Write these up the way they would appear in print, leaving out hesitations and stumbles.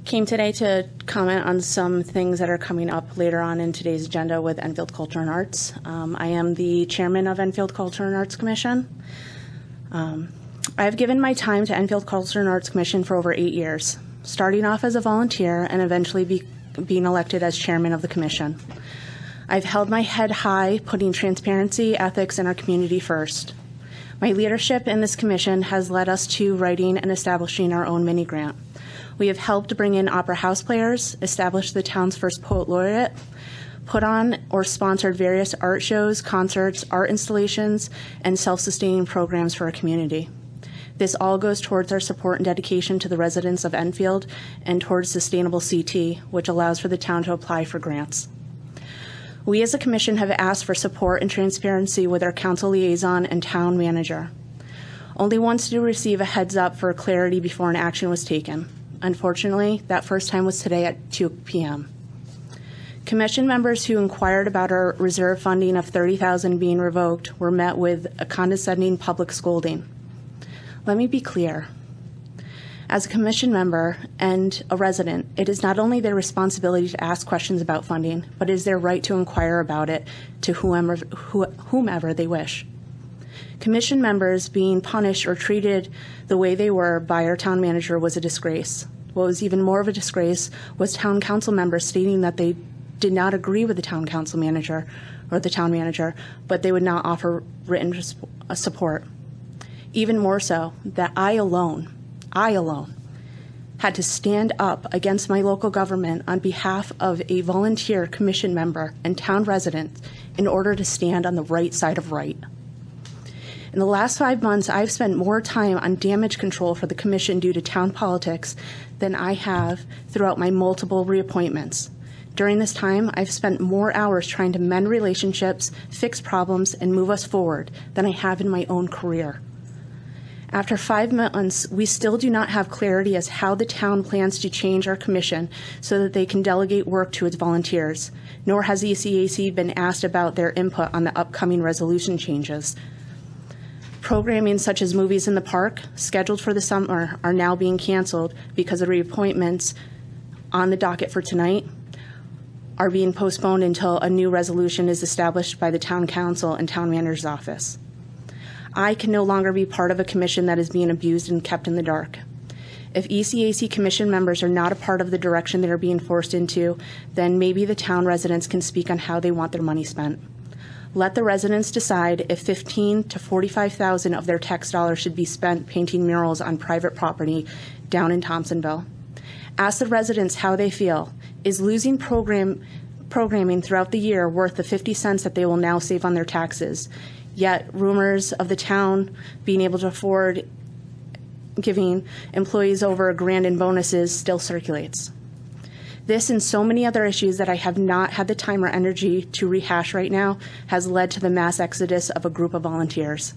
Came today to comment on some things that are coming up later on in today's agenda with Enfield Culture and Arts. I am the chairman of Enfield Culture and Arts Commission. I've given my time to Enfield Culture and Arts Commission for over 8 years, starting off as a volunteer and eventually being elected as chairman of the commission. I've held my head high, putting transparency, ethics, and our community first. My leadership in this commission has led us to writing and establishing our own mini grant. We have helped bring in opera house players, establish the town's first poet laureate, put on or sponsored various art shows, concerts, art installations, and self-sustaining programs for our community. This all goes towards our support and dedication to the residents of Enfield and towards sustainable CT, which allows for the town to apply for grants. We as a commission have asked for support and transparency with our council liaison and town manager. Only once did we receive a heads up for clarity before an action was taken. Unfortunately, that first time was today at 2 p.m. Commission members who inquired about our reserve funding of $30,000 being revoked were met with a condescending public scolding. Let me be clear. As a commission member and a resident, it is not only their responsibility to ask questions about funding, but it is their right to inquire about it to whomever they wish. Commission members being punished or treated the way they were by our town manager was a disgrace. What was even more of a disgrace was town council members stating that they did not agree with the town council manager or the town manager, but they would not offer written support. Even more so, that I alone had to stand up against my local government on behalf of a volunteer commission member and town resident in order to stand on the right side of right. In the last 5 months, I've spent more time on damage control for the commission due to town politics than I have throughout my multiple reappointments. During this time, I've spent more hours trying to mend relationships, fix problems, and move us forward than I have in my own career. After 5 months, we still do not have clarity as how the town plans to change our commission so that they can delegate work to its volunteers, nor has ECAC been asked about their input on the upcoming resolution changes. Programming such as movies in the park, scheduled for the summer, are now being canceled because the reappointments on the docket for tonight are being postponed until a new resolution is established by the town council and town manager's office. I can no longer be part of a commission that is being abused and kept in the dark. If ECAC commission members are not a part of the direction they are being forced into, then maybe the town residents can speak on how they want their money spent. Let the residents decide if $15,000 to $45,000 of their tax dollars should be spent painting murals on private property down in Thompsonville. Ask the residents how they feel. Is losing programming throughout the year worth the 50 cents that they will now save on their taxes? Yet rumors of the town being able to afford giving employees over $1,000 in bonuses still circulates. This and so many other issues that I have not had the time or energy to rehash right now has led to the mass exodus of a group of volunteers.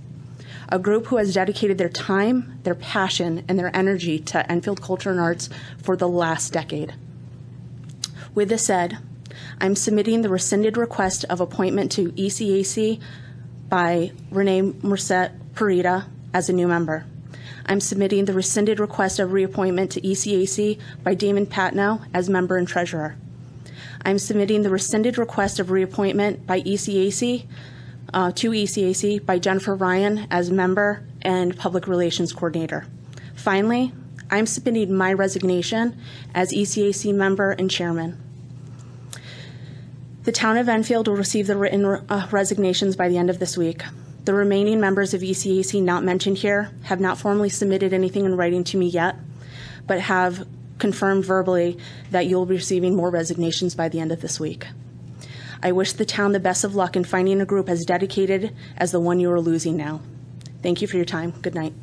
A group who has dedicated their time, their passion, and their energy to Enfield Culture and Arts for the last decade. With this said, I'm submitting the rescinded request of appointment to ECAC by Renee Morissette Parita as a new member. I'm submitting the rescinded request of reappointment to ECAC by Damon Patnow as member and treasurer. I'm submitting the rescinded request of reappointment by ECAC to ECAC by Jennifer Ryan as member and public relations coordinator. Finally, I'm submitting my resignation as ECAC member and chairman. The town of Enfield will receive the written resignations by the end of this week. The remaining members of ECAC not mentioned here have not formally submitted anything in writing to me yet, but have confirmed verbally that you'll be receiving more resignations by the end of this week. I wish the town the best of luck in finding a group as dedicated as the one you are losing now. Thank you for your time. Good night.